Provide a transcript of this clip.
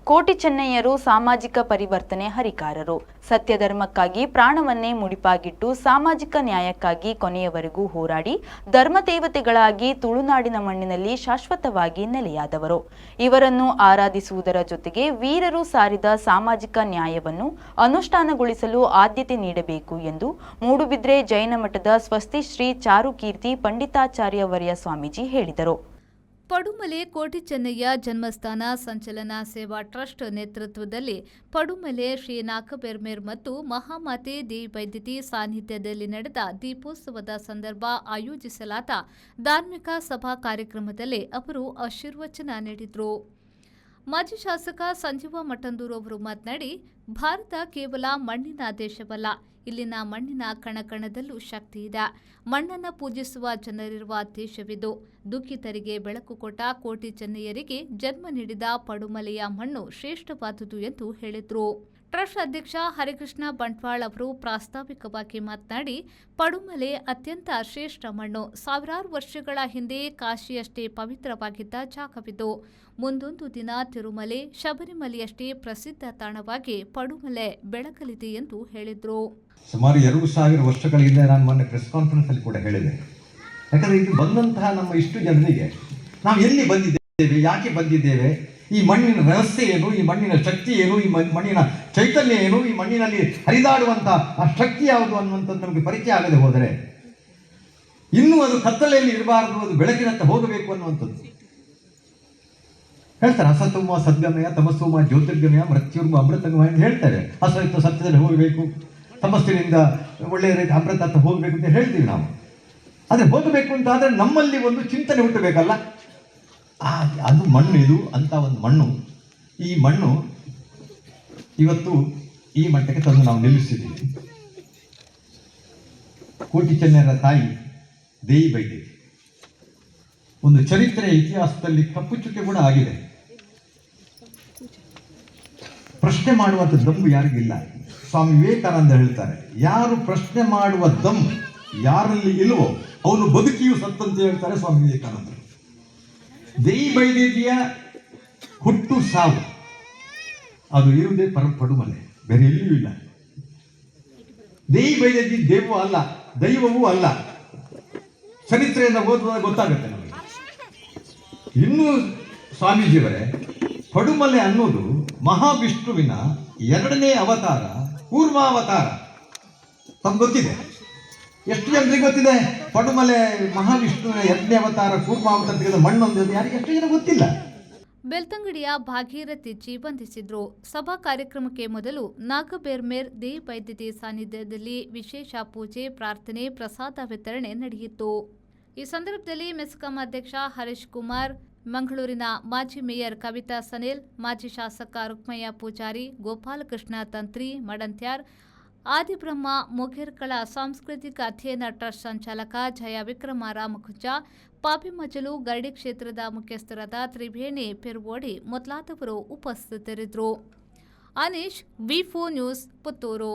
ಕೋಟಿ ಚೆನ್ನಯ್ಯರು ಸಾಮಾಜಿಕ ಪರಿವರ್ತನೆ ಹರಿಕಾರರು. ಸತ್ಯಧರ್ಮಕ್ಕಾಗಿ ಪ್ರಾಣವನ್ನೇ ಮುಡಿಪಾಗಿಟ್ಟು ಸಾಮಾಜಿಕ ನ್ಯಾಯಕ್ಕಾಗಿ ಕೊನೆಯವರೆಗೂ ಹೋರಾಡಿ ಧರ್ಮದೇವತೆಗಳಾಗಿ ತುಳುನಾಡಿನ ಮಣ್ಣಿನಲ್ಲಿ ಶಾಶ್ವತವಾಗಿ ನೆಲೆಯಾದವರು. ಇವರನ್ನು ಆರಾಧಿಸುವುದರ ಜೊತೆಗೆ ವೀರರು ಸಾರಿದ ಸಾಮಾಜಿಕ ನ್ಯಾಯವನ್ನು ಅನುಷ್ಠಾನಗೊಳಿಸಲು ಆದ್ಯತೆ ನೀಡಬೇಕು ಎಂದು ಮೂಡುಬಿದ್ರೆ ಜೈನ ಮಠದ ಸ್ವಸ್ತಿ ಶ್ರೀ ಚಾರುಕೀರ್ತಿ ಪಂಡಿತಾಚಾರ್ಯವರ್ಯ ಸ್ವಾಮೀಜಿ ಹೇಳಿದರು. ಪಡುಮಲೆ ಕೋಟಿ ಚೆನ್ನಯ್ಯ ಜನ್ಮಸ್ಥಾನ ಸಂಚಲನ ಸೇವಾ ಟ್ರಸ್ಟ್ ನೇತೃತ್ವದಲ್ಲಿ ಪಡುಮಲೆ ಶ್ರೀ ನಾಗಬೆರ್ಮೇರ್ ಮತ್ತು ಮಹಾಮಾತೆ ದಿ ವೈದ್ಯತಿ ಸಾನ್ನಿಧ್ಯದಲ್ಲಿ ನಡೆದ ದೀಪೋತ್ಸವದ ಸಂದರ್ಭ ಆಯೋಜಿಸಲಾದ ಧಾರ್ಮಿಕ ಸಭಾ ಕಾರ್ಯಕ್ರಮದಲ್ಲಿ ಅವರು ಆಶೀರ್ವಚನ ನೀಡಿದರು. ಮಾಜಿ ಶಾಸಕ ಸಂಜೀವ ಮಠಂದೂರು ಅವರು ಮಾತನಾಡಿ, ಭಾರತ ಕೇವಲ ಮಣ್ಣಿನ ದೇಶವಲ್ಲ, ಇಲ್ಲಿನ ಮಣ್ಣಿನ ಕಣಕಣದಲ್ಲೂ ಶಕ್ತಿ ಇದೆ. ಮಣ್ಣನ್ನು ಪೂಜಿಸುವ ಜನರಿರುವ ದೇಶವಿದು. ದುಃಖಿತರಿಗೆ ಬೆಳಕು ಕೊಟ್ಟ ಕೋಟಿ ಚೆನ್ನಯ್ಯರಿಗೆ ಜನ್ಮ ನೀಡಿದ ಪಡುಮಲೆಯ ಮಣ್ಣು ಶ್ರೇಷ್ಠವಾದುದು ಎಂದು ಹೇಳಿದರು. ಟ್ರಸ್ಟ್ ಅಧ್ಯಕ್ಷ ಹರಿಕೃಷ್ಣ ಬಂಟ್ವಾಳ್ ಅವರು ಪ್ರಾಸ್ತಾವಿಕವಾಗಿ ಮಾತನಾಡಿ, ಪಡುಮಲೆ ಅತ್ಯಂತ ಶ್ರೇಷ್ಠ ಮಣ್ಣು. ಸಾವಿರಾರು ವರ್ಷಗಳ ಹಿಂದೆ ಕಾಶಿಯಷ್ಟೇ ಪವಿತ್ರವಾಗಿದ್ದ ಜಾಗವಿದು. ಮುಂದೊಂದು ದಿನ ತಿರುಮಲೆ, ಶಬರಿಮಲೆಯಷ್ಟೇ ಪ್ರಸಿದ್ಧ ತಾಣವಾಗಿ ಪಡುಮಲೆ ಬೆಳಗಲಿದೆ ಎಂದು ಹೇಳಿದರು. ಸುಮಾರು 2000 ವರ್ಷಗಳ ಹಿಂದೆ ನಾನು ಮೊನ್ನೆ ಪ್ರೆಸ್ ಕಾನ್ಫರೆನ್ಸ್ ಅಲ್ಲಿ ಕೂಡ ಹೇಳಿದೆ. ಯಾಕಂದರೆ ಇಲ್ಲಿ ಬಂದಂತಹ ನಮ್ಮ ಇಷ್ಟು ಜನರಿಗೆ ನಾವು ಎಲ್ಲಿ ಬಂದಿದ್ದೇವೆ, ಯಾಕೆ ಬಂದಿದ್ದೇವೆ, ಈ ಮಣ್ಣಿನ ರಹಸ್ಯ ಏನು, ಈ ಮಣ್ಣಿನ ಶಕ್ತಿ ಏನು, ಈ ಮಣ್ಣಿನ ಚೈತನ್ಯ ಏನು, ಈ ಮಣ್ಣಿನಲ್ಲಿ ಹರಿದಾಡುವಂಥ ಆ ಶಕ್ತಿ ಯಾವುದು ಅನ್ನುವಂಥದ್ದು ನಮಗೆ ಪರಿಚಯ ಆಗದೆ ಹೋದರೆ ಇನ್ನೂ ಅದು ಕತ್ತಲೆಯಲ್ಲಿ ಇರಬಾರದು, ಅದು ಬೆಳಕಿನತ್ತ ಹೋಗಬೇಕು ಅನ್ನುವಂಥದ್ದು ಹೇಳ್ತಾರೆ. ಅಸತೋಮ ಸದ್ಗಮಯ, ತಮಸೋಮ ಜ್ಯೋತಿರ್ಗಮಯ, ಮೃತ್ಯುರ್ಮ ಅಮೃತಗಮಯ ಅಂತ ಹೇಳ್ತಾರೆ. ಹಸತ್ತು ಸತ್ಯದಲ್ಲಿ ಹೋಗಬೇಕು, ತಮಸ್ಸಿನಿಂದ ಒಳ್ಳೆಯ ರೀತಿ ಅಮೃತ ಹೋಗಬೇಕು ಅಂತ ಹೇಳ್ತೀವಿ ನಾವು. ಆದರೆ ಹೋಗಬೇಕು ಅಂತ ಆದರೆ ನಮ್ಮಲ್ಲಿ ಒಂದು ಚಿಂತನೆ ಹುಟ್ಟಬೇಕಲ್ಲ. ಅದು ಮಣ್ಣು, ಇದು ಅಂತ ಒಂದು ಮಣ್ಣು. ಈ ಮಣ್ಣು ಇವತ್ತು ಈ ಮಟ್ಟಕ್ಕೆ ತಂದು ನಾವು ನಿಲ್ಲಿಸಿದ್ದೀವಿ. ಕೋಟಿ ಚೆನ್ನಯ್ಯರ ತಾಯಿ ದೇಯಿ ವೈದ್ಯತಿ ಒಂದು ಚರಿತ್ರೆಯ ಇತಿಹಾಸದಲ್ಲಿ ಕಪ್ಪು ಚುಕ್ಕೆ ಕೂಡ ಆಗಿದೆ. ಪ್ರಶ್ನೆ ಮಾಡುವಂಥ ದಮ್ಮು ಯಾರಿಗಿಲ್ಲ. ಸ್ವಾಮಿ ವಿವೇಕಾನಂದ ಹೇಳ್ತಾರೆ, ಯಾರು ಪ್ರಶ್ನೆ ಮಾಡುವ ದಮ್ಮು ಯಾರಲ್ಲಿ ಇಲ್ವೋ ಅವನು ಬದುಕಿಯೂ ಸತ್ತಂತೆ ಹೇಳ್ತಾರೆ ಸ್ವಾಮಿ ವಿವೇಕಾನಂದರು. ದೇಯಿ ವೈದ್ಯತಿಯ ಹುಟ್ಟು ಸಾವು ಅದು ಇರುವುದೇ ಪಡುಮಲೆ, ಬೇರೆ ಎಲ್ಲಿಯೂ ಇಲ್ಲ. ದೇಯಿ ವೈದ್ಯತಿ ದೇವವೂ ಅಲ್ಲ, ದೈವವೂ ಅಲ್ಲ. ಚರಿತ್ರೆಯನ್ನು ಓದುವಾಗ ಗೊತ್ತಾಗುತ್ತೆ ನಮಗೆ. ಇನ್ನೂ ಸ್ವಾಮೀಜಿಯವರೇ, ಪಡುಮಲೆ ಅನ್ನೋದು ಮಹಾವಿಷ್ಣುವಿನ 2ನೇ ಅವತಾರ, ಕೂರ್ಮಾವತಾರ. ತಮ್ಗೆ ಗೊತ್ತಿದೆ? ಎಷ್ಟು ಜನರಿಗೆ ಗೊತ್ತಿದೆ ಪಡುಮಲೆ ಮಹಾವಿಷ್ಣುವಿನ 2ನೇ ಅವತಾರ, ಕೂರ್ಮಾವತಾರ ತೆಗೆದ ಮಣ್ಣೊಂದು ಯಾರಿಗೆ ಎಷ್ಟು ಜನ ಗೊತ್ತಿಲ್ಲ. ಬೆಳ್ತಂಗಡಿಯ ಭಾಗೀರಥಿಜಿ ವಂದಿಸಿದ್ರು. ಸಭಾ ಕಾರ್ಯಕ್ರಮಕ್ಕೆ ಮೊದಲು ನಾಗಬೆರ್ಮೇರ್ ದಿ ವೈದ್ಯತಿ ಸಾನ್ನಿಧ್ಯದಲ್ಲಿ ವಿಶೇಷ ಪೂಜೆ, ಪ್ರಾರ್ಥನೆ, ಪ್ರಸಾದ ವಿತರಣೆ ನಡೆಯಿತು. ಈ ಸಂದರ್ಭದಲ್ಲಿ ಮೆಸ್ಕಾಂ ಅಧ್ಯಕ್ಷ ಹರೀಶ್ ಕುಮಾರ್, ಮಂಗಳೂರಿನ ಮಾಜಿ ಮೇಯರ್ ಕವಿತಾ ಸನಿಲ್, ಮಾಜಿ ಶಾಸಕ ರುಕ್ಮಯ್ಯ ಪೂಜಾರಿ, ಗೋಪಾಲಕೃಷ್ಣ ತಂತ್ರಿ ಮಡಂತ್ಯಾರ್, ಆದಿಬ್ರಹ್ಮ ಮೊಗೇರ್ಕಳ ಸಾಂಸ್ಕೃತಿಕ ಅಧ್ಯಯನ ಟ್ರಸ್ಟ್ ಸಂಚಾಲಕ ಜಯ ವಿಕ್ರಮ ರಾಮಕುಂಜ, ಪಾಪಿಮಜಲು ಗರಡಿ ಕ್ಷೇತ್ರದ ಮುಖ್ಯಸ್ಥರಾದ ತ್ರಿವೇಣಿ ಪೆರ್ವೋಡಿ ಮೊದಲಾದವರು ಉಪಸ್ಥಿತರಿದ್ದರು. ಅನೀಶ್, ವಿ4 ನ್ಯೂಸ್, ಪುತ್ತೂರು.